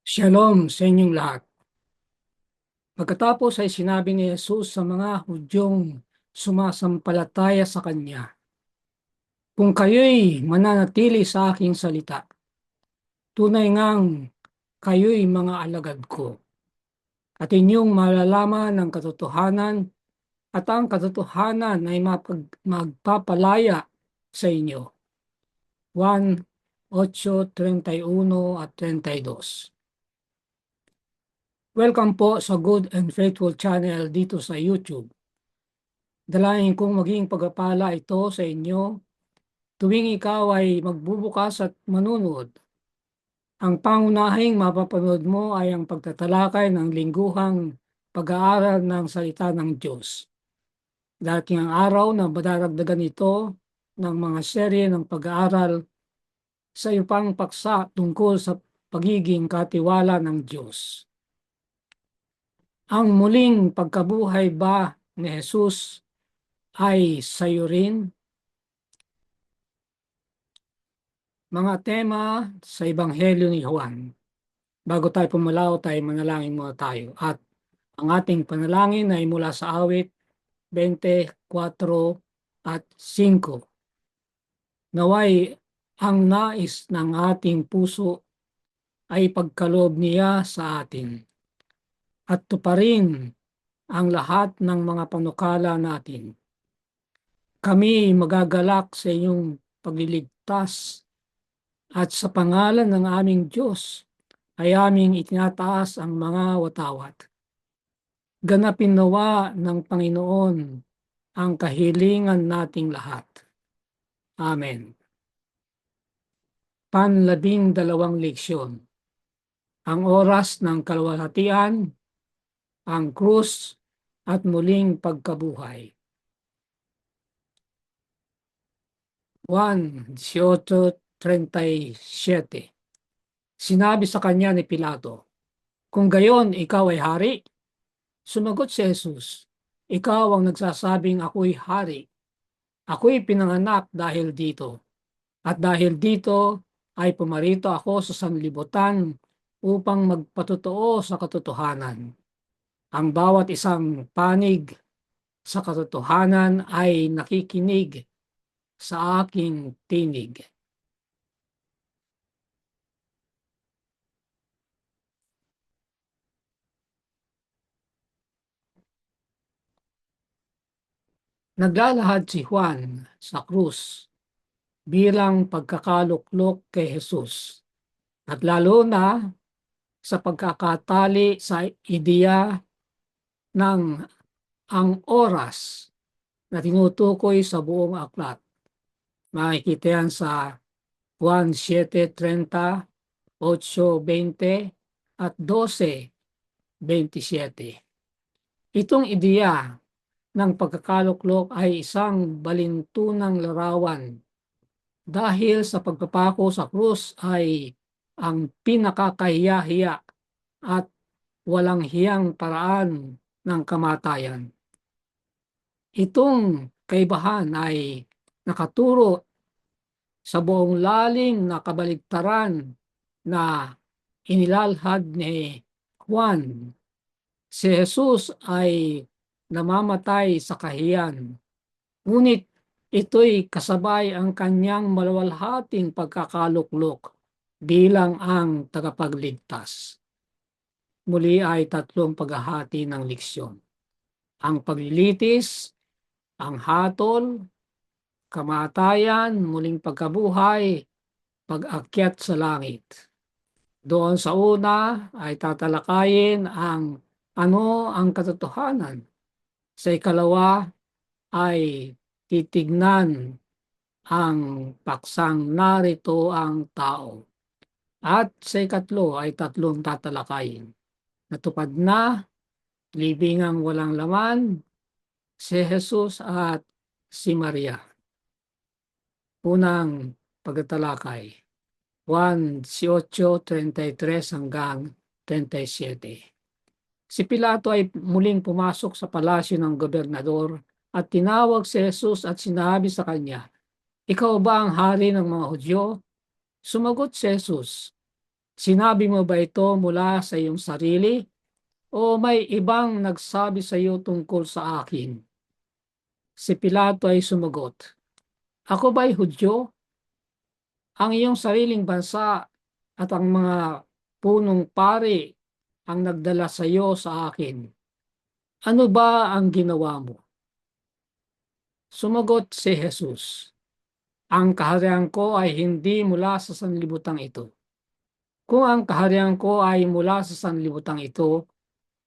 Shalom sa inyong lahat. Pagkatapos ay sinabi ni Jesus sa mga Hudyong sumasampalataya sa Kanya, "Kung kayo'y mananatili sa aking salita, tunay ngang kayo'y mga alagad ko, at inyong malalaman ang katotohanan, at ang katotohanan ay magpapalaya sa inyo." Juan 8:31 at 32. Welcome po sa Good and Faithful Channel dito sa YouTube. Dalayan kong maging pagpapala ito sa inyo tuwing ikaw ay magbubukas at manunod. Ang pangunahing mapapanood mo ay ang pagtatalakay ng lingguhang pag-aaral ng salita ng Diyos. Darating ang araw na madaragdagan ito ng mga serye ng pag-aaral sa iyong paksa tungkol sa pagiging katiwala ng Diyos. Ang muling pagkabuhay ba ni Jesus ay sayo rin? Mga tema sa Ebanghelyo ni Juan. Bago tayo pumalaw, tayo manalangin muna tayo. At ang ating panalangin ay mula sa awit 24 at 5. Naway ang nais ng ating puso ay pagkaloob niya sa atin at tuparin ang lahat ng mga panukala natin. Kami magagalak sa inyong pagliligtas at sa pangalan ng aming Diyos ay aming itinataas ang mga watawat. Ganapin nawa ng Panginoon ang kahilingan nating lahat. Amen. Panlabing-dalawang leksyon. Ang oras ng kalwalhatian, ang krus at muling pagkabuhay. Juan 18:37. Sinabi sa kanya ni Pilato, "Kung gayon, ikaw ay hari?" Sumagot si Jesus, "Ikaw ang nagsasabing ako'y hari. Ako'y pinanganak dahil dito. At dahil dito ay pumarito ako sa sanlibutan upang magpatotoo sa katotohanan. Ang bawat isang panig sa katotohanan ay nakikinig sa aking tinig." Naglalahad si Juan sa krus bilang pagkakaluklok kay Jesus at lalo na sa pagkakatali sa ideya ng ang oras na tinutukoy sa buong aklat. Makikita yan sa Juan 7:30, 8:20 at 12:27. Itong ideya ng pagkakaluklok ay isang balintunang larawan dahil sa pagpapako sa krus ay ang pinakakahiya-hiya at walang hiyang paraan ng kamatayan. Itong kaibahan ay nakaturo sa buong lalim na kabaligtaran na inilalhad ni Juan. Si Jesus ay namamatay sa kahiyan, ngunit ito'y kasabay ang kanyang maluwalhating pagkakaluklok bilang ang tagapagligtas. Muli ay tatlong paghahati ng leksyon: ang paglilitis, ang hatol, kamatayan, muling pagkabuhay, pag-akyat sa langit. Doon sa una ay tatalakayin ang ano ang katotohanan. Sa ikalawa ay titignan ang paksang narito ang tao. At sa ikatlo ay tatlong tatalakayin: natupad na, libingang walang laman, si Jesus at si Maria. Unang pagtatalakay, Juan 18:33 hanggang 37. Si Pilato ay muling pumasok sa palasyo ng gobernador at tinawag si Jesus at sinabi sa kanya, "Ikaw ba ang hari ng mga Hudyo?" Sumagot si Jesus, Sinabi mo ba ito mula sa iyong sarili o may ibang nagsabi sa iyo tungkol sa akin? Si Pilato ay sumagot, ako ba'y Hudyo? Ang iyong sariling bansa at ang mga punong pari ang nagdala sa iyo sa akin. Ano ba ang ginawa mo? Sumagot si Jesus, ang kaharian ko ay hindi mula sa sanlibutan ito. Kung ang kaharian ko ay mula sa sanlibutan ito,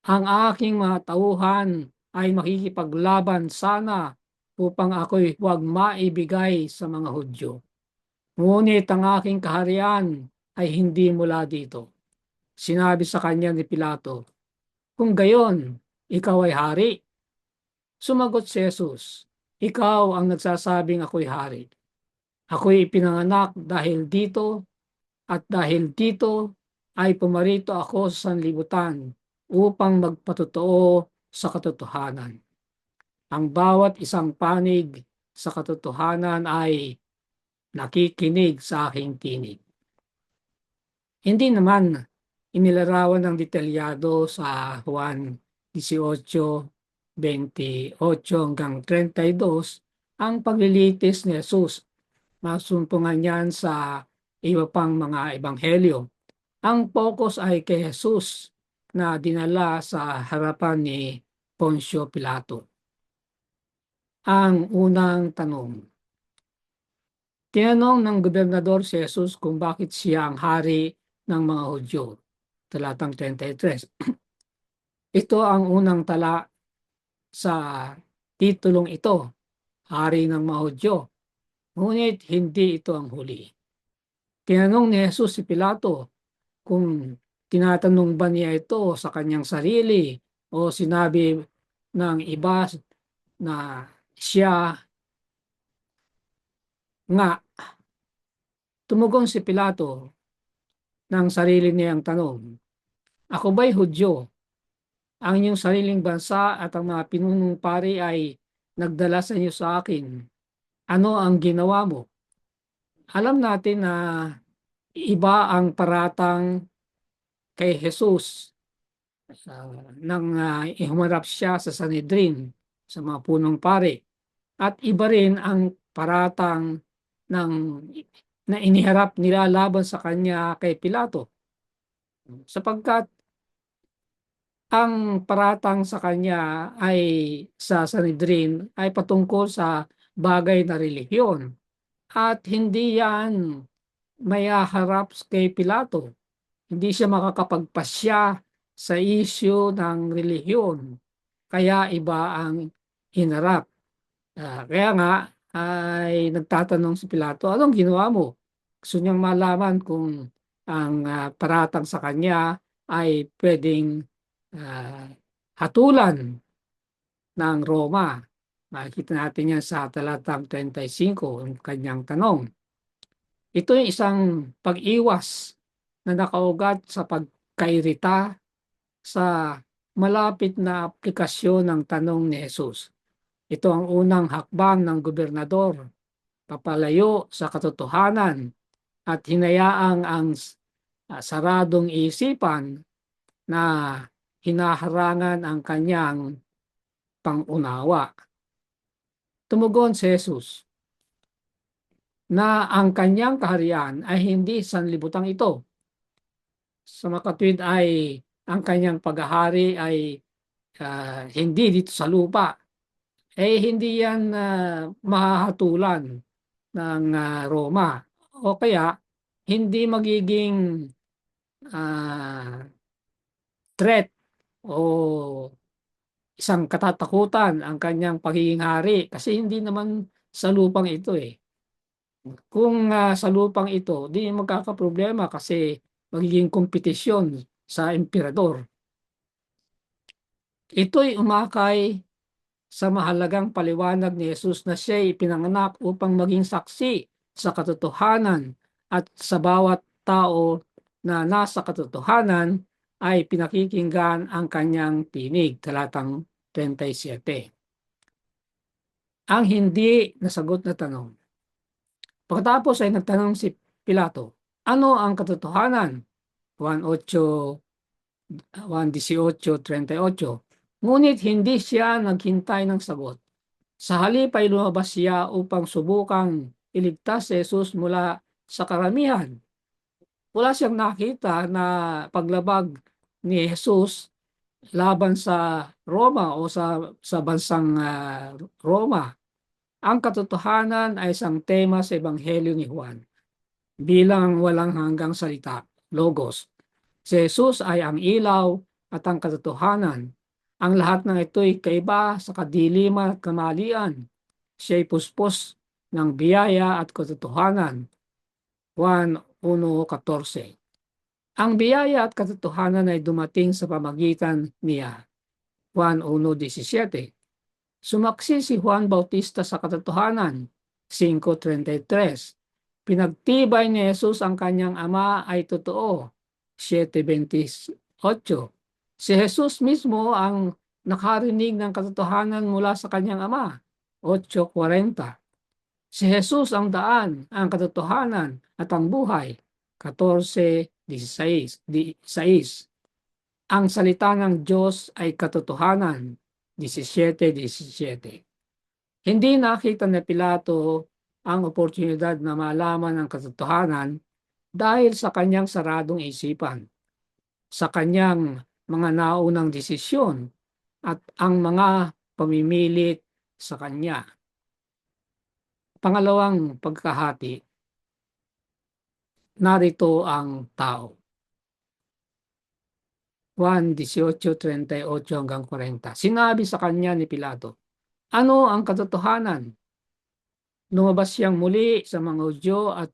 ang aking mga tauhan ay makikipaglaban sana upang ako'y huwag maibigay sa mga Hudyo. Ngunit ang aking kaharian ay hindi mula dito. Sinabi sa kanya ni Pilato, kung gayon, ikaw ay hari. Sumagot si Jesus, ikaw ang nagsasabing ako'y hari. Ako'y ipinanganak dahil dito at dahil dito ay pumarito ako sa sanlibutan upang magpatotoo sa katotohanan. Ang bawat isang panig sa katotohanan ay nakikinig sa aking tinig. Hindi naman inilarawan ng detalyado sa Juan 18:28 hanggang 32 ang paglilitis ni Jesus. Masumpungan yan sa iba pang mga ebanghelyo. Ang focus ay kay Jesus na dinala sa harapan ni Poncio Pilato. Ang unang tanong. Tinanong ng gobernador si Jesus kung bakit siya ang hari ng mga Hudyo. Talatang 33. Ito ang unang tala sa titulong ito, hari ng mga Hudyo. Ngunit hindi ito ang huli. Tinanong ni Jesus si Pilato kung tinatanong ba niya ito sa kanyang sarili o sinabi ng iba na siya nga. Tumugon si Pilato ng sarili niyang tanong, ako ba'y Hudyo? Ang inyong sariling bansa at ang mga pinunong pari ay nagdala sa inyo sa akin. Ano ang ginawa mo? Alam natin na iba ang paratang kay Jesus nang ihumarap siya sa Sanhedrin, sa mga punong pari. At iba rin ang paratang ng, na iniharap nila laban sa kanya kay Pilato. Sapagkat ang paratang sa kanya ay sa Sanhedrin ay patungkol sa bagay na relihiyon at hindi yan mayaharap kay Pilato. Hindi siya makakapagpasya sa isyu ng relihiyon. Kaya iba ang hinarap. Kaya nga ay nagtatanong si Pilato, anong ginawa mo? Gusto niyang malaman kung ang paratang sa kanya ay pwedeng uh, hatulan ng Roma. Makikita natin yan sa talatang 35, ang kanyang tanong. Ito ay isang pag-iwas na nakaugat sa pagkairita sa malapit na aplikasyon ng tanong ni Jesus. Ito ang unang hakbang ng gobernador, papalayo sa katotohanan at hinayaang ang saradong isipan na hinaharangan ang kanyang pangunawa. Tumugon si Jesus na ang kanyang kaharian ay hindi sanlibutan ito. Sa makatwid ay ang kanyang paghahari ay hindi dito sa lupa. Hindi yan mahahatulan ng Roma. O kaya hindi magiging threat o isang katatakutan ang kanyang pagiging hari kasi hindi naman sa lupang ito eh. Kung sa lupang ito, di magkakaproblema kasi magiging kompetisyon sa emperador. Ito'y umakay sa mahalagang paliwanag ni Jesus na siya'y pinanganak upang maging saksi sa katotohanan at sa bawat tao na nasa katotohanan ay pinakikinggan ang kanyang tinig. Talatang 37. Ang hindi nasagot na tanong. Pagkatapos ay nagtanong si Pilato, ano ang katotohanan? Juan 8, 1:18-38. Ngunit hindi siya naghintay ng sagot. Sa halip ay lumabas siya upang subukang iligtas si Jesus mula sa karamihan. Wala siyang nakita na paglabag ni Jesus laban sa Roma o sa bansang Roma. Ang katotohanan ay isang tema sa Ebanghelyo ni Juan bilang walang hanggang salita, logos. Si Jesus ay ang ilaw at ang katotohanan. Ang lahat ng ito'y kaiba sa kadiliman at kamalian. Siya'y puspos ng biyaya at katotohanan. Juan 1:14. Ang biyaya at katotohanan ay dumating sa pamagitan niya. Juan 1:17. Sumaksi si Juan Bautista sa katotohanan. 5:33. Pinagtibay ni Jesus ang kanyang ama ay totoo. 7:28. Si Jesus mismo ang nakarinig ng katotohanan mula sa kanyang ama. 8:40. Si Jesus ang daan, ang katotohanan at ang buhay. 14:16. Ang salita ng Diyos ay katotohanan. 17:17. Hindi nakita ni Pilato ang oportunidad na malaman ang katotohanan dahil sa kanyang saradong isipan, sa kanyang mga naunang desisyon at ang mga pamimilit sa kanya. Pangalawang pagkahati, narito ang tao. 1:18-38-40. Sinabi sa kanya ni Pilato, ano ang katotohanan? Lumabas siyang muli sa mga Hudyo at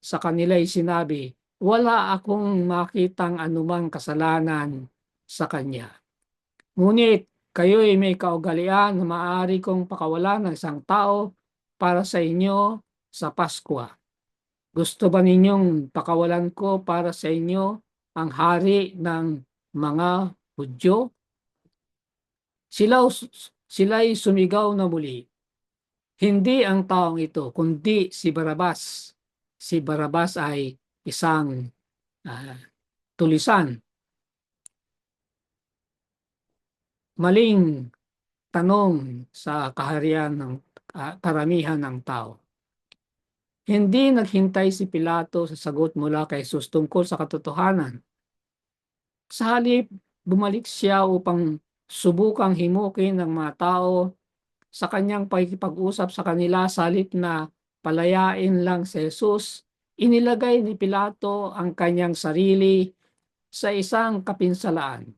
sa kanila'y sinabi, wala akong makitang anumang kasalanan sa kanya. Ngunit kayo'y may kaugalian na maaari kong pakawalan ng isang tao para sa inyo sa Paskwa. Gusto ba ninyong pakawalan ko para sa inyo ang hari ng mga Hudyo? Sila'y sumigaw na muli. Hindi ang taong ito, kundi si Barabas. Si Barabas ay isang tulisan. Maling tanong sa kaharian ng karamihan ng tao. Hindi naghintay si Pilato sa sagot mula kay Jesus tungkol sa katotohanan. Sa halip, bumalik siya upang subukang himukin ng mga tao sa kanyang pakikipag-usap sa kanila sa halip na palayain lang si Jesus. Inilagay ni Pilato ang kanyang sarili sa isang kapinsalaan.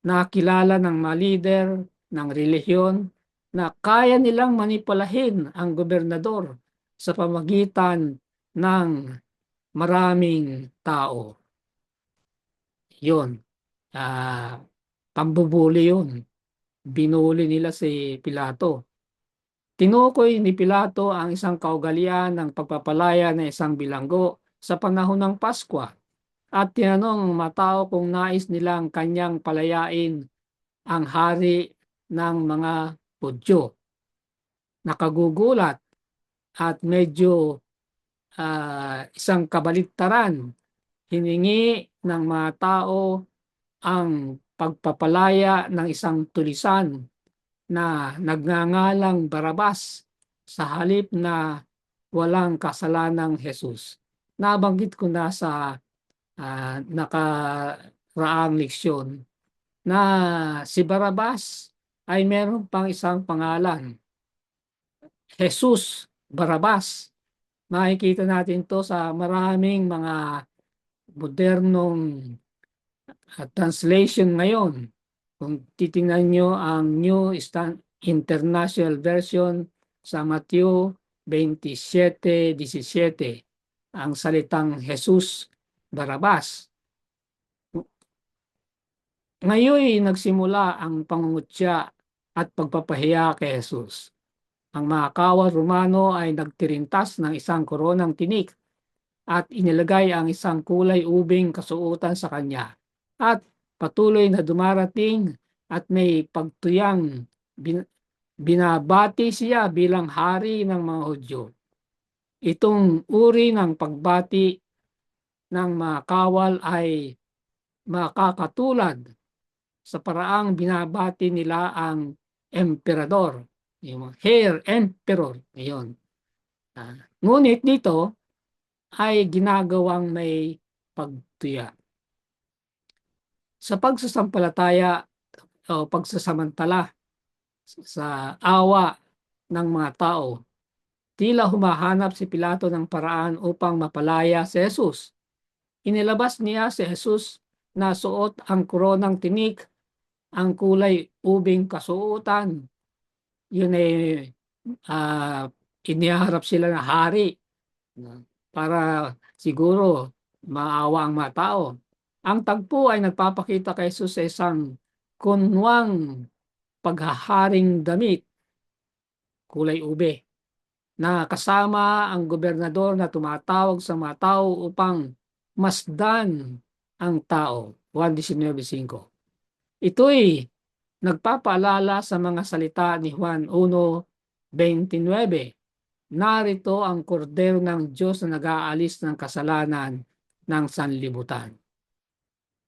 Nakilala ng mga lider ng relihiyon na kaya nilang manipulahin ang gobernador sa pamagitan ng maraming tao. Yun, pambubuli yun. Binuli nila si Pilato. Tinukoy ni Pilato ang isang kaugalian ng pagpapalaya ng isang bilanggo sa panahon ng Paskwa at tinanong ang mga tao kung nais nilang kanyang palayain ang hari ng mga Hudyo. Nakagugulat at medyo isang kabaligtaran, hiningi ng mga tao ang pagpapalaya ng isang tulisan na nagngangalang Barabas sa halip na walang kasalanang Jesus. Nabanggit ko na sa nakaraang leksyon na si Barabas ay meron pang isang pangalan, Jesus Barabas. Makikita natin to sa maraming mga modernong translation ngayon. Kung titingnan nyo ang New International Version sa Matthew 27:17, ang salitang Jesus Barabas. Ngayon nagsimula ang pangungutya at pagpapahiya kay Jesus. Ang mga kawal Romano ay nagtirintas ng isang koronang tinik at inilagay ang isang kulay ubing kasuotan sa kanya. At patuloy na dumarating at may pagtuyang binabati siya bilang hari ng mga Hudyo. Itong uri ng pagbati ng mga kawal ay makakatulad sa paraang binabati nila ang emperador, yung Hair Emperor. Ngayon. Ngunit dito ay ginagawang may pagtuya. Sa pagsasampalataya o pagsasamantala sa awa ng mga tao, tila humahanap si Pilato ng paraan upang mapalaya si Jesus. Inilabas niya si Jesus na suot ang koronang tinik, ang kulay ubing kasuotan. Yun ay iniharap sila na hari para siguro maawa ang mga tao. Ang tagpo ay nagpapakita kay Jesus sa isang kunwang paghaharing damit, kulay ube, na kasama ang gobernador na tumatawag sa mga tao upang masdan ang tao. 1:19:5. Ito'y nagpapaalala sa mga salita ni Juan 1:29. Narito ang kordero ng Diyos na nag-aalis ng kasalanan ng sanlibutan.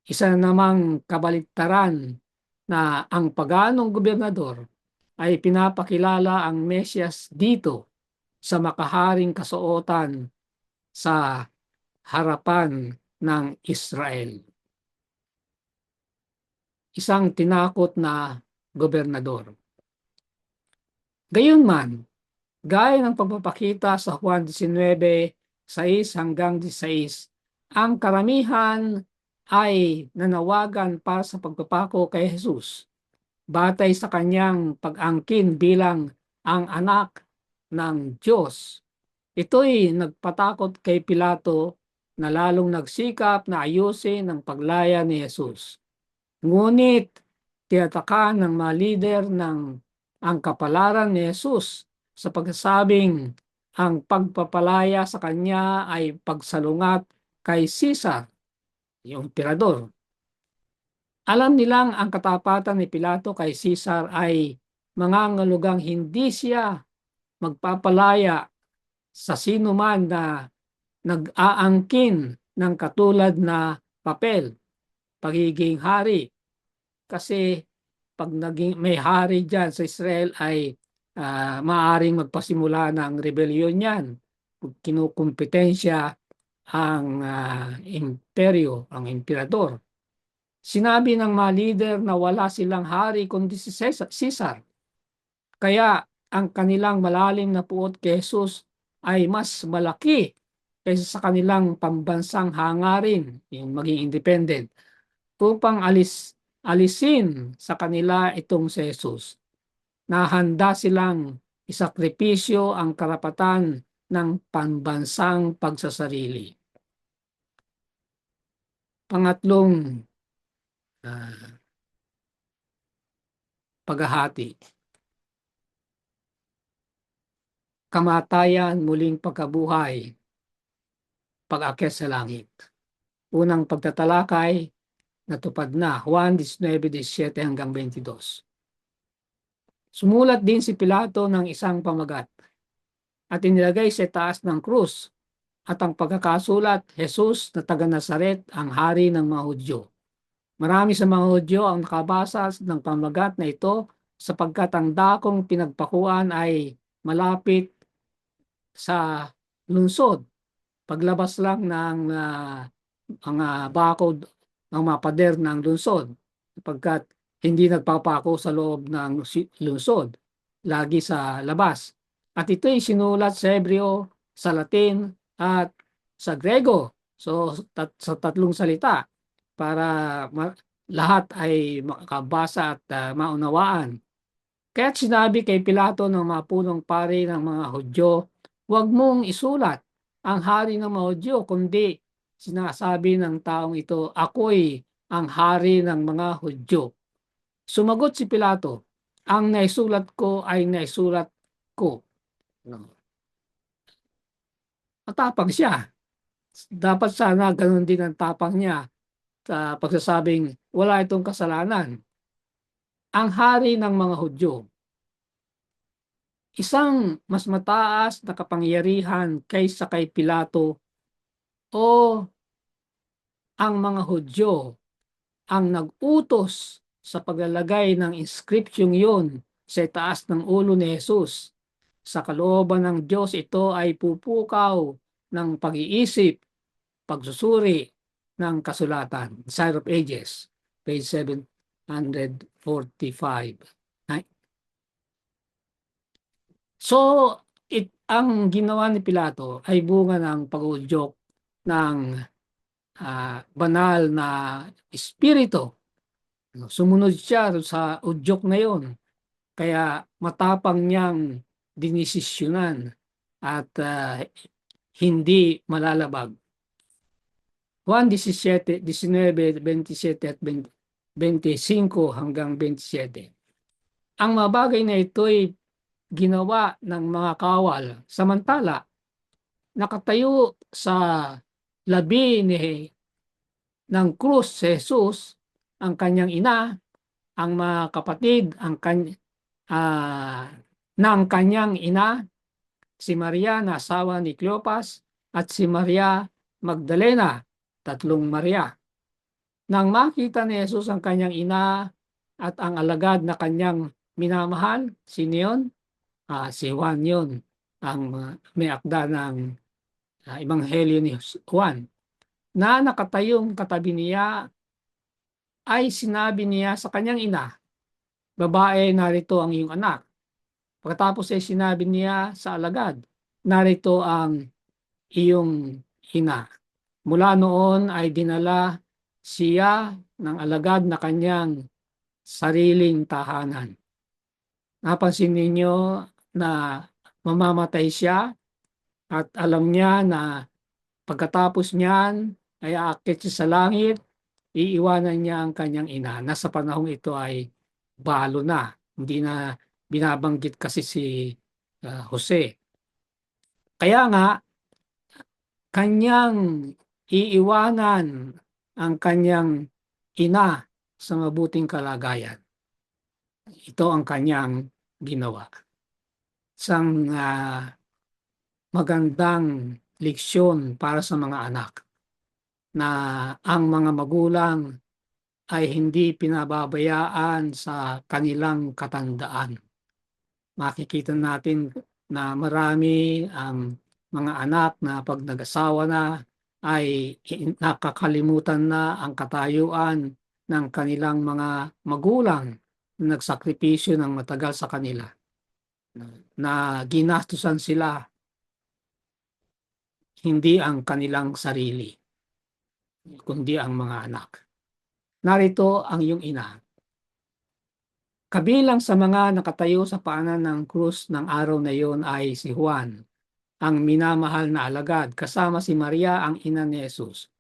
Isa na namang kabaligtaran na ang paganong gobernador ay pinapakilala ang Mesyas dito sa makaharing kasuotan sa harapan ng Israel. Isang tinakot na gobernador. Gayunman, gaya ng pagpapakita sa Juan 19:6-16, ang karamihan ay nanawagan para sa pagpapako kay Jesus batay sa kanyang pag-angkin bilang ang anak ng Diyos. Ito'y nagpatakot kay Pilato na lalong nagsikap na ayusin ang paglaya ni Jesus. Ngunit tiyatakan ng mga lider ng ang kapalaran ni Jesus sa pagsasabing ang pagpapalaya sa kanya ay pagsalungat kay Caesar, yung emperador. Alam nilang ang katapatan ni Pilato kay Caesar ay mangangalugang hindi siya magpapalaya sa sino man na nag-aangkin ng katulad na papel, pagiging hari. Kasi pag naging may hari dyan sa Israel ay maaaring magpasimula ng rebellion yan. Kinukumpetensya ang imperyo, ang emperador. Sinabi ng mga leader na wala silang hari kundi si Caesar. Kaya ang kanilang malalim na puot kay Jesus ay mas malaki kaysa sa kanilang pambansang hangarin, yung maging independent, upang alisin sa kanila itong si Jesus. Nahanda silang isakripisyo ang karapatan ng pambansang pagsasarili. Pangatlong paghahati. Kamatayan, muling pagkabuhay, pag-akyat sa langit. Unang pagtatalakay, natupad na, Juan 19:17-22. Sumulat din si Pilato ng isang pamagat at inilagay sa taas ng krus at ang pagkakasulat, Jesus na taga Nazaret, ang hari ng mga Hudyo. Marami sa mga Hudyo ang nakabasa ng pamagat na ito sapagkat ang dakong pinagpakuan ay malapit sa lungsod. Paglabas lang ng mga bakod ng mga pader ng lungsod sapagkat hindi nagpapako sa loob ng lungsod, lagi sa labas. At ito'y sinulat sa Hebreo, sa Latin at sa Grego. So sa tatlong salita para lahat ay makabasa at maunawaan. Kaya't sinabi kay Pilato ng mga punong pari ng mga Hudyo, huwag mong isulat ang hari ng mga Hudyo, kundi sinasabi ng taong ito, ako'y ang hari ng mga Hudyo. Sumagot si Pilato, ang naisulat ko ay naisulat ko. Matapang siya. Dapat sana ganun din ang tapang niya sa pagsasabing wala itong kasalanan. Ang hari ng mga Hudyo. Isang mas mataas na kapangyarihan kaysa kay Pilato o ang mga Hudyo ang nag-utos sa paglalagay ng inscription yun sa taas ng ulo ni Jesus. Sa kalooban ng Diyos, ito ay pupukaw ng pag-iisip, pagsusuri ng kasulatan. Sign of Ages, page 745. So, ang ginawa ni Pilato ay bunga ng pag-udyok ng banal na espiritu. Sumunod siya sa udyok na yon. Kaya matapang niyang dinisisyonan at hindi malalabag. Juan 17, 19, 27 at 25 hanggang 27. Ang mga bagay na ito'y ginawa ng mga kawal. Samantala, nakatayo sa labi ng krus si Jesus, ang kanyang ina, ang mga kapatid, ng kanyang ina, si Maria na asawa ni Cleopas, at si Maria Magdalena, tatlong Maria. Nang makita ni Jesus ang kanyang ina at ang alagad na kanyang minamahal, sino yun? Si Juan yun, ang may akda ng Ebanghelyo ni Juan, na nakatayong katabi niya, ay sinabi niya sa kanyang ina, "Babae, narito ang iyong anak." Pagkatapos ay sinabi niya sa alagad, "Narito ang iyong ina." Mula noon ay dinala siya ng alagad na kanyang sariling tahanan. Napansin ninyo na mamamatay siya at alam niya na pagkatapos niyan ay aakyat siya sa langit, iiwanan niya ang kanyang ina. Nasa panahong ito ay balo na, hindi na binabanggit kasi si Jose. Kaya nga, kanyang iiwanan ang kanyang ina sa mabuting kalagayan. Ito ang kanyang ginawa. Isang magandang leksyon para sa mga anak na ang mga magulang ay hindi pinababayaan sa kanilang katandaan. Makikita natin na marami ang mga anak na pag nag-asawa na ay nakakalimutan na ang katayuan ng kanilang mga magulang na nagsakripisyo ng matagal sa kanila, na ginastusan sila, hindi ang kanilang sarili, kundi ang mga anak. Narito ang iyong ina. Kabilang sa mga nakatayo sa paanan ng krus ng araw na iyon ay si Juan, ang minamahal na alagad, kasama si Maria, ang ina ni Jesus.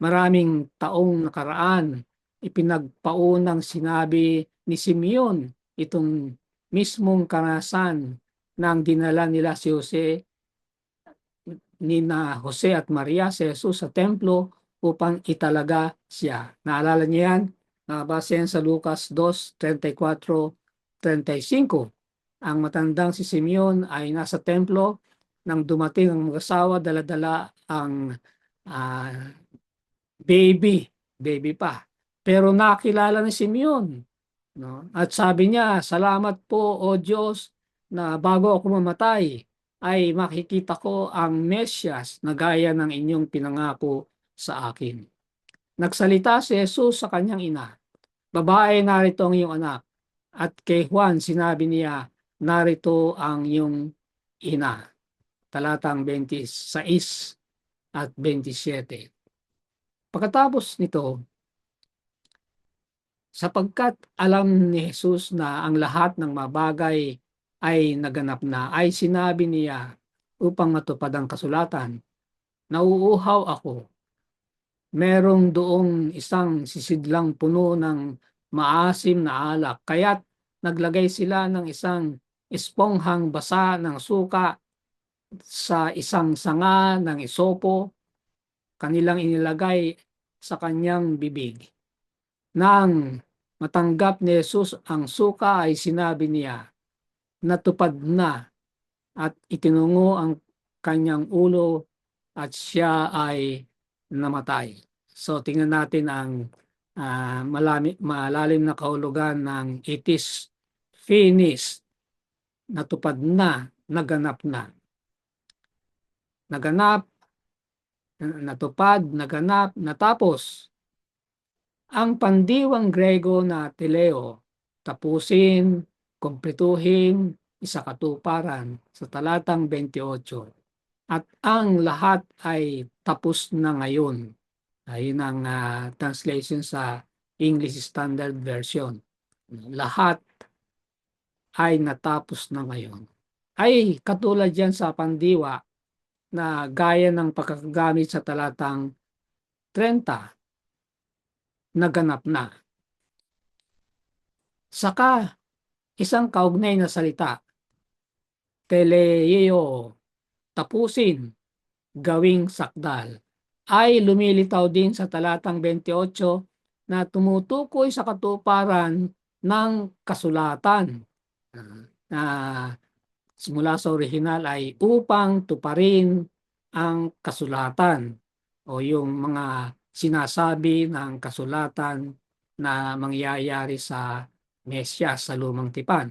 Maraming taong nakaraan, ipinagpaunang sinabi ni Simeon itong mismong karanasan nang dinala nila si Jose, nina Jose at Maria si Jesus sa templo upang italaga siya. Naalala niyo yan? Base yan sa Lucas 2:34-35. Ang matandang si Simeon ay nasa templo nang dumating ang mag-asawa, dala-dala ang baby pa. Pero nakilala ni Simeon, no? At sabi niya, "Salamat po, O Diyos, na bago ako mamatay, ay makikita ko ang Mesyas na gaya ng inyong pinangako sa akin." Nagsalita si Jesus sa kanyang ina, "Babae, narito ang iyong anak." At kay Juan sinabi niya, "Narito ang iyong ina." Talatang 26 at 27. Pagkatapos nito, sapagkat alam ni Jesus na ang lahat ng mabagay ay naganap na, ay sinabi niya upang matupad ang kasulatan, "Nauuhaw ako." Merong doong isang sisidlang puno ng maasim na alak, kaya't naglagay sila ng isang esponghang basa ng suka sa isang sanga ng isopo, kanilang inilagay sa kanyang bibig. Nang matanggap ni Jesus ang suka ay sinabi niya, "Natupad na," at itinungo ang kanyang ulo at siya ay namatay. So tingnan natin ang malalim na kahulugan ng it is finished, natupad na, naganap na. Naganap, natupad, naganap, natapos. Ang pandiwang Grego na teleo, tapusin, kumpletuhin, isakatuparan sa talatang 28. At ang lahat ay tapos na ngayon. Ayun ang translation sa English Standard Version. Lahat ay natapos na ngayon. Ay katulad yan sa pandiwa na gaya ng pagkakagamit sa talatang 30, naganap na. Saka isang kaugnay na salita, teleo, tapusin, gawing sakdal, ay lumilitaw din sa talatang 28 na tumutukoy sa katuparan ng kasulatan na simula sa orihinal ay upang tuparin ang kasulatan o yung mga sinasabi ng kasulatan na mangyayari sa Mesyas sa Lumang Tipan.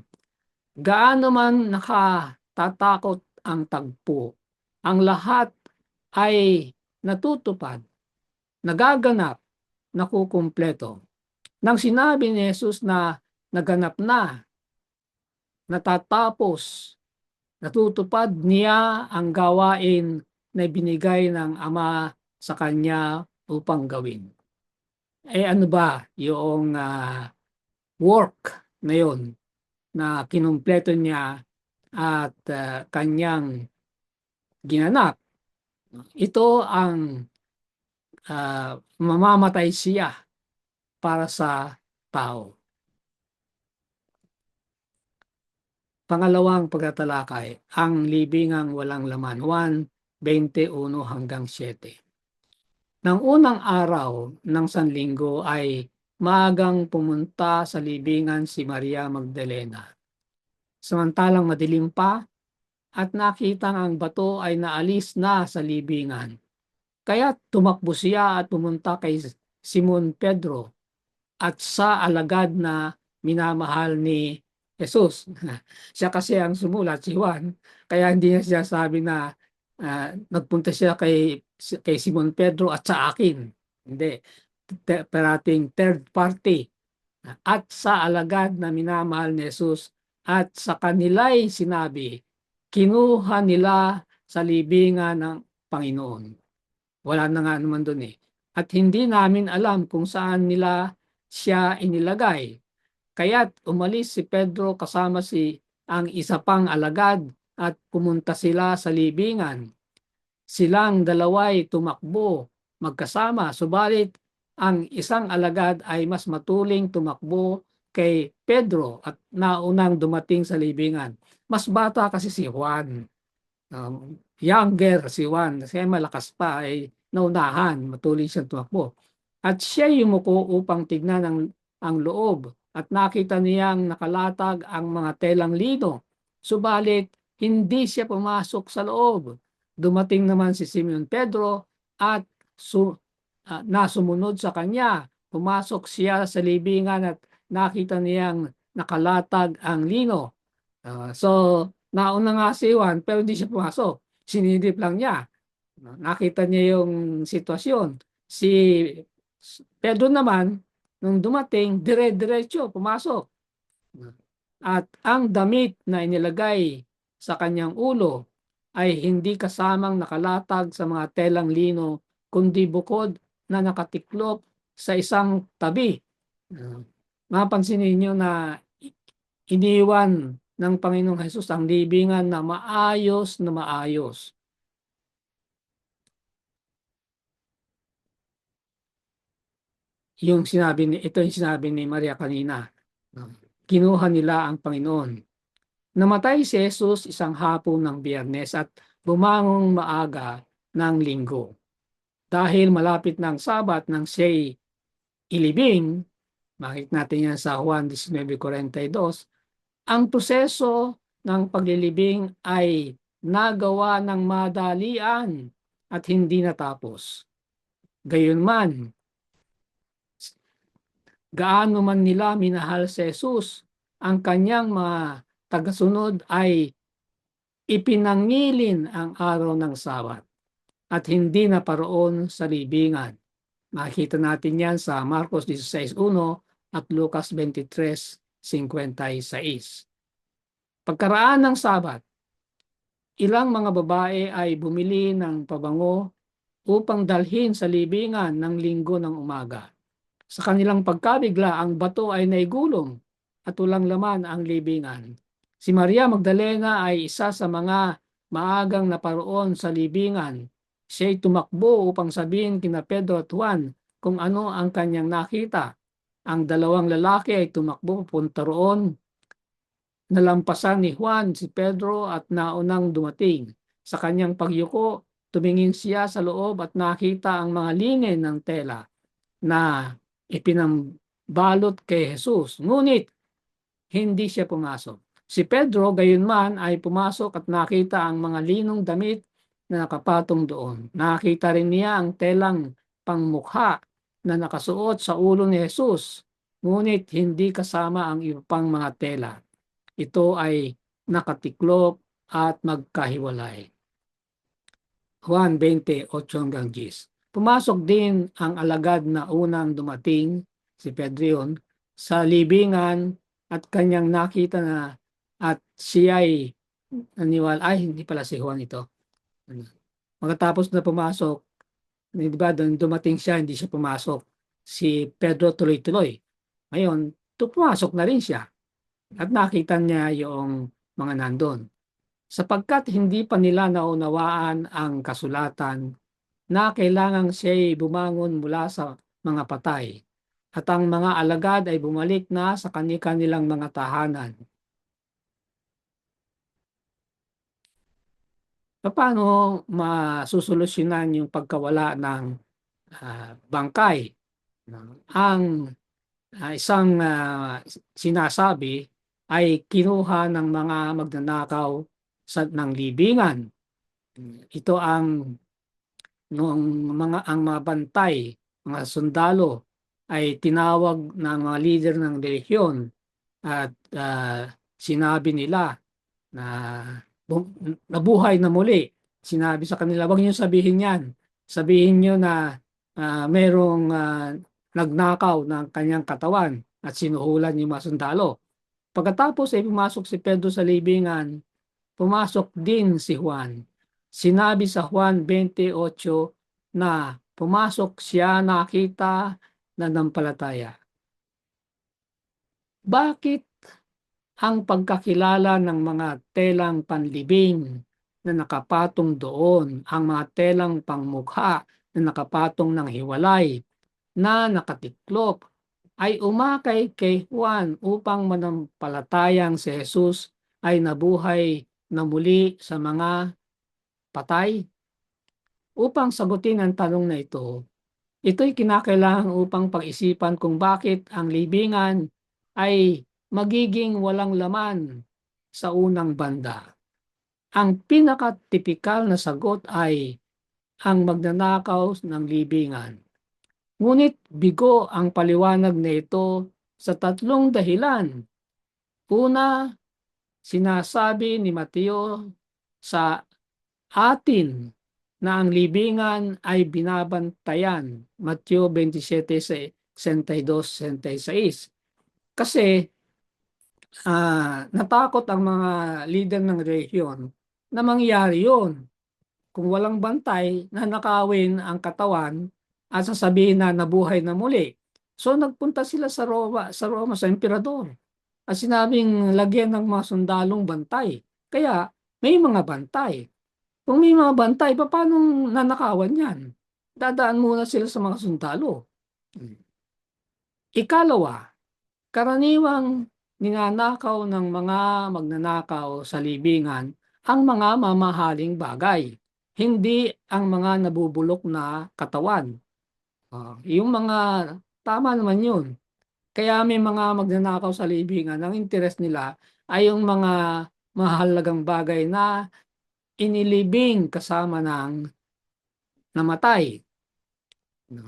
Gaano man nakatatakot ang tagpo, ang lahat ay natutupad, nagaganap, nakukumpleto. Nang sinabi ni Jesus na naganap na, natatapos, natutupad niya ang gawain na binigay ng Ama sa Kanya upang gawin. Ano ba yung work na yun na kinumpleto niya at kanyang ginanap? Ito ang mamamatay siya para sa tao. Pangalawang pagtatalakay, ang libingang walang laman, 1:21-7. Nang unang araw ng Sanlinggo ay maagang pumunta sa libingan si Maria Magdalena. Samantalang madilim pa at nakitang ang bato ay naalis na sa libingan. Kaya tumakbo siya at pumunta kay Simon Pedro at sa alagad na minamahal ni Jesus. Siya kasi ang sumulat, si Juan, kaya hindi niya siya sabi na nagpunta siya kay Simon Pedro at sa akin. Hindi. Parating third party. At sa alagad na minamahal ni Jesus at sa kanila'y sinabi, kinuha nila sa libingan ng Panginoon. Wala na nga naman doon eh. At hindi namin alam kung saan nila siya inilagay. Kaya't umalis si Pedro kasama ang isa pang alagad at pumunta sila sa libingan. Silang dalaway tumakbo magkasama, subalit ang isang alagad ay mas matuling tumakbo kay Pedro at naunang dumating sa libingan. Mas bata kasi si Juan. Younger si Juan, kasi malakas pa ay naunahan, matuloy siyang tumakbo. At siya yumuko upang tignan ang loob at nakita niyang nakalatag ang mga telang lino. Subalit, hindi siya pumasok sa loob. Dumating naman si Simon Pedro at nasumunod sa kanya. Pumasok siya sa libingan at nakita niyang nakalatag ang lino. So, nauna nga si Juan pero hindi siya pumasok. Sinilip lang niya. Nakita niya yung sitwasyon. Si Pedro naman, nung dumating, dire-diretso, pumasok. At ang damit na inilagay sa kanyang ulo ay hindi kasamang nakalatag sa mga telang lino, kundi bukod na nakatiklop sa isang tabi. Mapansin ninyo na iniwan ng Panginoong Hesus ang libingan na maayos na maayos. Ito yung sinabi ni Maria kanina. Kinuha nila ang Panginoon. Namatay si Jesus isang hapon ng Biyernes at bumangong maaga ng Linggo. Dahil malapit ng Sabat nang siya'y ilibing, makikita natin yan sa Juan 19:42, ang proseso ng paglilibing ay nagawa ng madalian at hindi natapos. Gayunman, gaano man nila minahal si Jesus, ang kanyang mga tagasunod ay ipinangilin ang araw ng Sabat at hindi na paroon sa libingan. Makikita natin yan sa Marcos 16:1 at Lucas 23:56. Pagkaraan ng Sabat, ilang mga babae ay bumili ng pabango upang dalhin sa libingan ng linggo ng umaga. Sa kanilang pagkabigla, ang bato ay naigulong at walang laman ang libingan. Si Maria Magdalena ay isa sa mga maagang naparoon sa libingan. Siya'y tumakbo upang sabihin kina Pedro at Juan kung ano ang kanyang nakita. Ang dalawang lalaki ay tumakbo papunta roon. Nalampasan ni Juan si Pedro at naunang dumating. Sa kanyang pagyuko, tumingin siya sa loob at nakita ang mga linen ng tela na ipinambalot kay Jesus. Ngunit hindi siya pumasok. Si Pedro gayunman ay pumasok at nakita ang mga linong damit na nakapatong doon. Nakita rin niya ang telang pangmukha na nakasuot sa ulo ni Jesus. Ngunit hindi kasama ang iba pang mga tela. Ito ay nakatiklop at magkahiwalay. Juan 20:8-10. Pumasok din ang alagad na unang dumating, si Pedro yun, sa libingan at kanyang nakita na at siya'y naniwala, ay hindi pala si Juan ito. Pagkatapos na pumasok, di ba, dumating siya, hindi siya pumasok. Si Pedro tuloy-tuloy. Ngayon, pumasok na rin siya at nakita niya yung mga nandun. Sapagkat hindi pa nila naunawaan ang kasulatan na kailangang siya'y bumangon mula sa mga patay at ang mga alagad ay bumalik na sa kanilang mga tahanan. Paano masusolusyonan yung pagkawala ng bangkay? Ang isang sinasabi ay kinuha ng mga magnanakaw ng libingan. Ito ang noong ang mga bantay, mga sundalo ay tinawag ng mga leader ng relihiyon at sinabi nila na nabuhay na muli. Sinabi sa kanila, wag niyo sabihin yan. Sabihin niyo na merong nagnakaw ng kanyang katawan at sinuhulan yung mga sundalo. Pagkatapos ay pumasok si Pedro sa libingan, pumasok din si Juan. Sinabi sa Juan 28 na pumasok siya, nakita, nanampalataya. Bakit ang pagkakilala ng mga telang panlibing na nakapatong doon, ang mga telang pangmukha na nakapatong ng hiwalay, na nakatiklop, ay umakay kay Juan upang manampalatayang si Jesus ay nabuhay na muli sa mga patay? Upang sagutin ang tanong na ito'y kinakailangan upang pag-isipan kung bakit ang libingan ay magiging walang laman sa unang banda. Ang pinakatipikal na sagot ay ang magnanakaw ng libingan. Ngunit bigo ang paliwanag na ito sa tatlong dahilan. Una, sinasabi ni Mateo sa atin na ang libingan ay binabantayan. Mateo 27:62-66. Kasi natakot ang mga leader ng relihiyon na mangyari yun. Kung walang bantay, nanakawin ang katawan at sasabihin na nabuhay na muli. So nagpunta sila sa Roma, sa emperador. At sinabing lagyan ng mga sundalong bantay. Kaya may mga bantay. Kung may mga bantay, paano nanakawan yan? Dadaan muna sila sa mga sundalo. Ikalawa, karaniwang ninanakaw ng mga magnanakaw sa libingan ang mga mamahaling bagay, hindi ang mga nabubulok na katawan. Yung mga, tama naman yun. Kaya may mga magnanakaw sa libingan, ang interest nila ay yung mga mahalagang bagay na inilibing kasama ng namatay. No.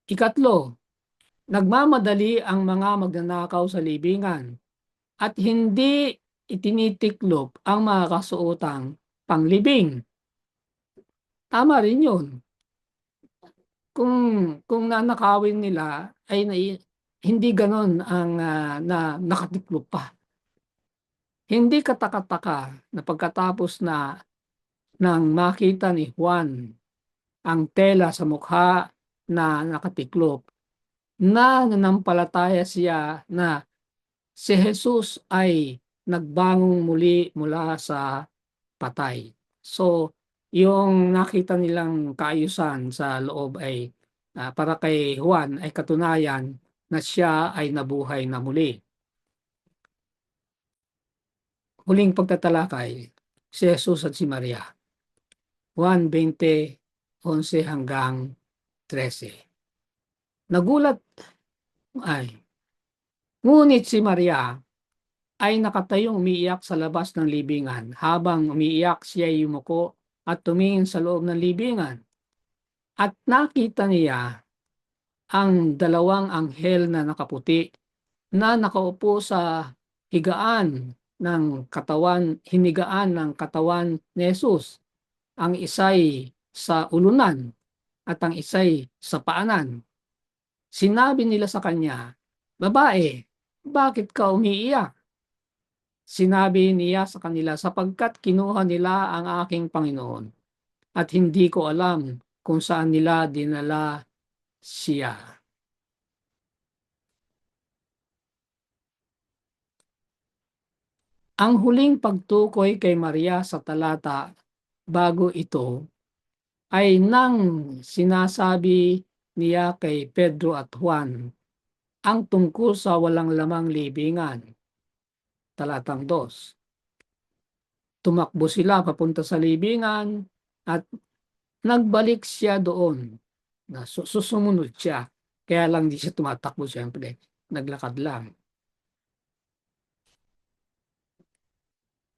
Ikatlo, nagmamadali ang mga magnanakaw sa libingan at hindi itinitiklop ang mga kasuotang panglibing. Tama rin yun. Kung, kung nanakawin nila ay hindi ganon ang na nakatiklop pa. Hindi katakataka na pagkatapos na nang makita ni Juan ang tela sa mukha na nakatiklop, na nanampalataya siya na si Jesus ay nagbangong muli mula sa patay. So, yung nakita nilang kaayusan sa loob ay para kay Juan ay katunayan na siya ay nabuhay na muli. Huling pagtatalakay, si Jesus at si Maria. Juan 20:11 hanggang 13. Nagulat ay, ngunit si Maria ay nakatayong umiiyak sa labas ng libingan. Habang umiiyak, siya ay yumuko at tumingin sa loob ng libingan. At nakita niya ang dalawang anghel na nakaputi na nakaupo sa hinigaan ng katawan ni Jesus. Ang isa'y sa ulunan at ang isa'y sa paanan. Sinabi nila sa kanya, "Babae, bakit ka umiiyak?" Sinabi niya sa kanila, "Sapagkat kinuha nila ang aking Panginoon at hindi ko alam kung saan nila dinala siya." Ang huling pagtukoy kay Maria sa talata bago ito ay nang sinasabi niya kay Pedro at Juan ang tungkol sa walang lamang libingan. Talatang 2. Tumakbo sila papunta sa libingan at nagbalik siya doon. Susumunod siya. Kaya lang di siya tumatakbo, siyempre. Naglakad lang.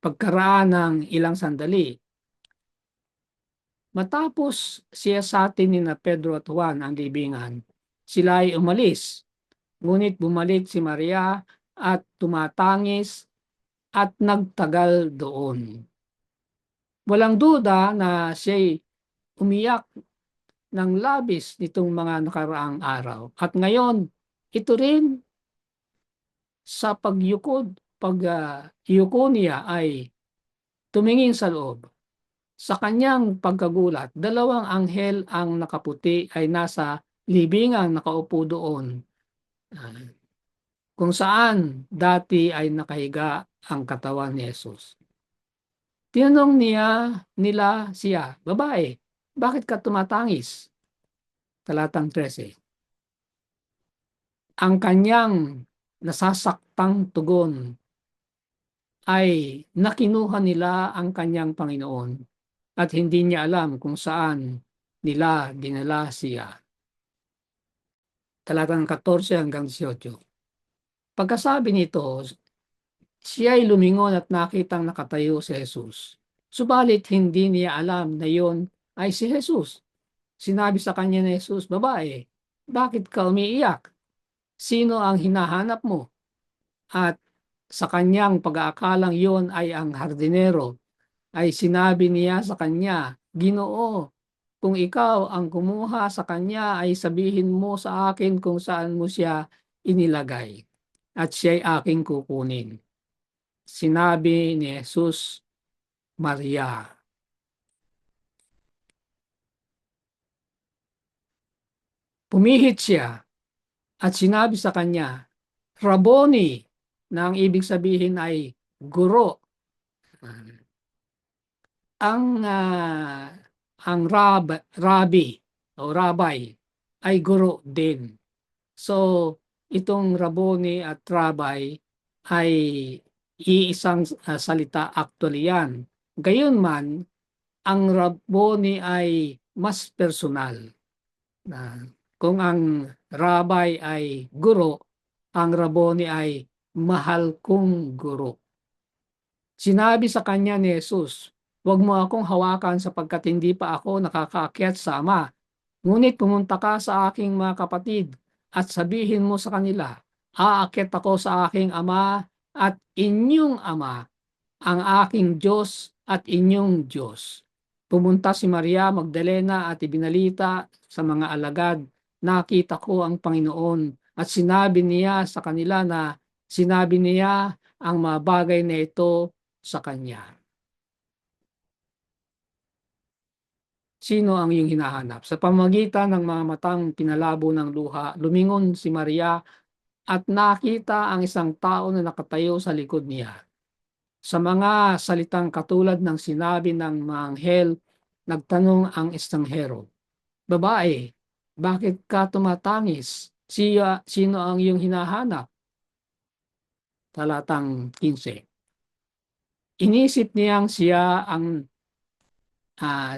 Pagkaraan ng ilang sandali, matapos siya sa atin ni na Pedro at Juan ang libingan, sila ay umalis. Ngunit bumalik si Maria at tumatangis at nagtagal doon. Walang duda na siya'y umiyak ng labis nitong mga nakaraang araw. At ngayon, ito rin sa pagyuko niya ay tumingin sa loob. Sa kanyang pagkagulat, dalawang anghel ang nakaputi ay nasa libingang nakaupo doon, kung saan dati ay nakahiga ang katawan ni Jesus. Tinanong nila siya, "Babae, bakit ka tumatangis?" Talatang 13. Ang kanyang nasasaktang tugon ay nakinuha nila ang kanyang Panginoon at hindi niya alam kung saan nila dinala siya. Talatang 14 hanggang 18. Pagkasabi nito, siya ay lumingon at nakitang nakatayo si Jesus. Subalit hindi niya alam na yon ay si Jesus. Sinabi sa kanya ni Jesus, "Babae, bakit ka umiiyak? Sino ang hinahanap mo?" At sa kanyang pag-aakalang yon ay ang hardinero, ay sinabi niya sa kanya, "Ginoo, kung ikaw ang kumuha sa kanya ay sabihin mo sa akin kung saan mo siya inilagay at siya'y aking kukunin." Sinabi ni Jesus, "Maria." Pumihit siya at sinabi sa kanya, "Rabboni," na ang ibig sabihin ay guro. Ang rabbi o rabbi ay guro din. So, itong Rabboni at Rabbi ay iisang salita actually yan. Gayunman, ang Rabboni ay mas personal. Kung ang Rabbi ay guro, ang Rabboni ay mahal kong guro. Sinabi sa kanya ni Jesus, Huwag mo akong hawakan sapagkat hindi pa ako nakakaakyat sa Ama. Ngunit pumunta ka sa aking mga kapatid at sabihin mo sa kanila, aakyat ako sa aking Ama at inyong Ama, ang aking Diyos at inyong Diyos. Pumunta si Maria Magdalena at ibinalita sa mga alagad, nakita ko ang Panginoon, at sinabi niya sa kanila na sinabi niya ang mga bagay na ito sa kanya. Sino ang iyong hinahanap? Sa pamamagitan ng mga matang pinalabo ng luha, lumingon si Maria at nakita ang isang tao na nakatayo sa likod niya. Sa mga salitang katulad ng sinabi ng mga anghel, nagtanong ang estanghero, babae, bakit ka tumatangis? Sino ang iyong hinahanap? Talatang 15. Inisip ah,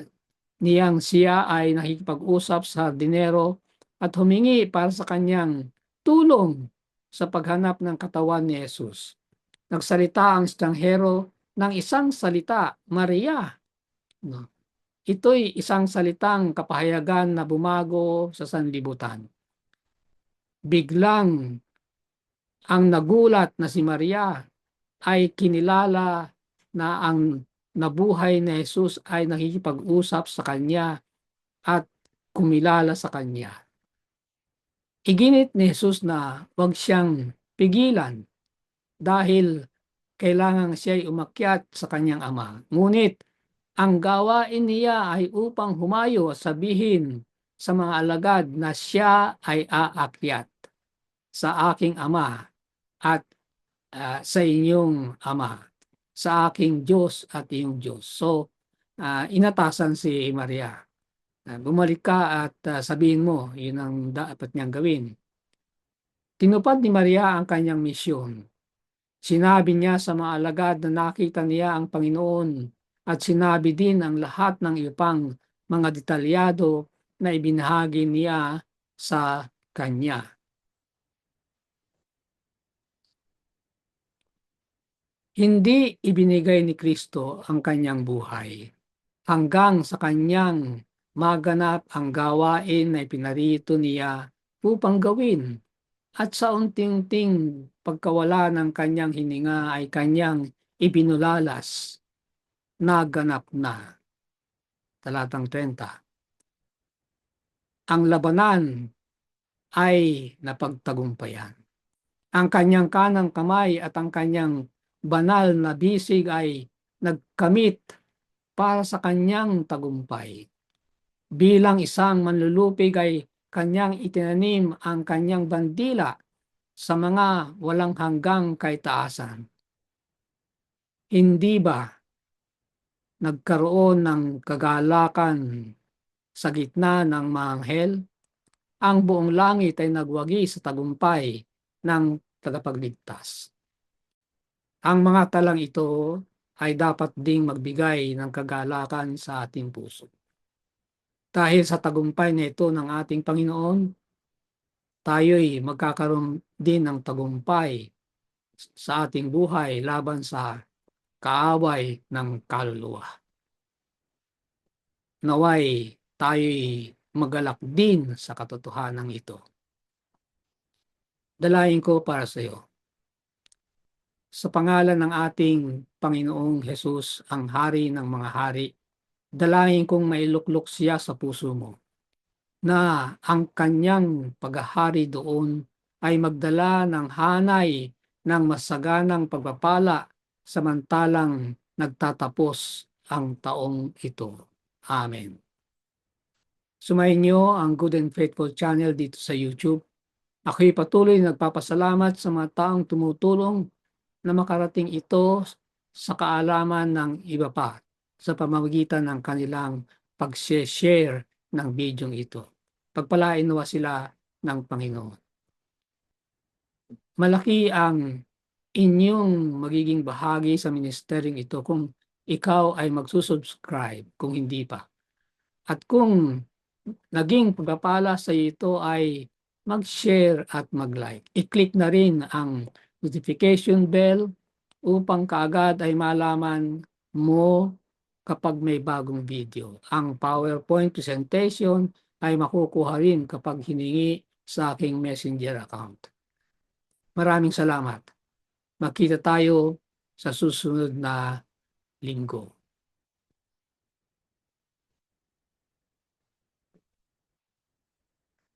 niyang siya ay nakikipag-usap sa dinero at humingi para sa kanyang tulong sa paghanap ng katawan ni Jesus. Nagsalita ang estanghero ng isang salita, Maria. No? Ito'y isang salitang kapahayagan na bumago sa sanlibutan. Biglang ang nagulat na si Maria ay kinilala na ang nabuhay na Jesus ay nakikipag-usap sa kanya at kumilala sa kanya. Iginit ni Jesus na huwag siyang pigilan dahil kailangan siya'y umakyat sa kanyang ama. Ngunit ang gawain niya ay upang humayo at sabihin sa mga alagad na siya ay aakyat sa aking ama at sa inyong ama, sa aking Diyos at iyong Diyos. So, inatasan si Maria. Bumalik ka at sabihin mo, yun ang dapat niyang gawin. Tinupad ni Maria ang kanyang misyon. Sinabi niya sa mga alagad na nakita niya ang Panginoon at sinabi din ang lahat ng ibang mga detalyado na ibinahagi niya sa kanya. Hindi ibinigay ni Kristo ang kanyang buhay hanggang sa kanyang maganap ang gawain na ipinarito niya upang gawin, at sa unting-unting pagkawala ng kanyang hininga ay kanyang ibinulalas, naganap na. Talatang 30. Ang labanan ay napagtagumpayan. Ang kanyang kanang kamay at ang kanyang banal na bisig ay nagkamit para sa kanyang tagumpay. Bilang isang manlulupig ay kanyang itinanim ang kanyang bandila sa mga walang hanggang kaitaasan. Hindi ba nagkaroon ng kagalakan sa gitna ng mga anghel? Ang buong langit ay nagwagi sa tagumpay ng tagapagligtas. Ang mga talang ito ay dapat ding magbigay ng kagalakan sa ating puso. Dahil sa tagumpay na ito ng ating Panginoon, tayo'y magkakaroon din ng tagumpay sa ating buhay laban sa kaaway ng kaluluwa. Naway tayo'y magalak din sa katotohanan ito. Dalayan ko para sa iyo. Sa pangalan ng ating Panginoong Hesus, ang Hari ng mga hari, dalangin kong mailuklok siya sa puso mo, na ang kanyang paghahari doon ay magdala ng hanay ng masaganang pagpapala samantalang nagtatapos ang taong ito. Amen. Sumayin ang Good and Faithful channel dito sa YouTube. Ako'y patuloy nagpapasalamat sa mga taong tumutulong na makarating ito sa kaalaman ng iba pa sa pamamagitan ng kanilang pag-share ng video ito. Pagpalain nawa sila ng Panginoon. Malaki ang inyong magiging bahagi sa ministeryong ito kung ikaw ay magsusubscribe kung hindi pa. At kung naging pagpapala sa ito ay mag-share at mag-like. I-click na rin ang notification bell upang kaagad ay malaman mo kapag may bagong video. Ang PowerPoint presentation ay makukuha rin kapag hiningi sa aking Messenger account. Maraming salamat. Magkita tayo sa susunod na linggo.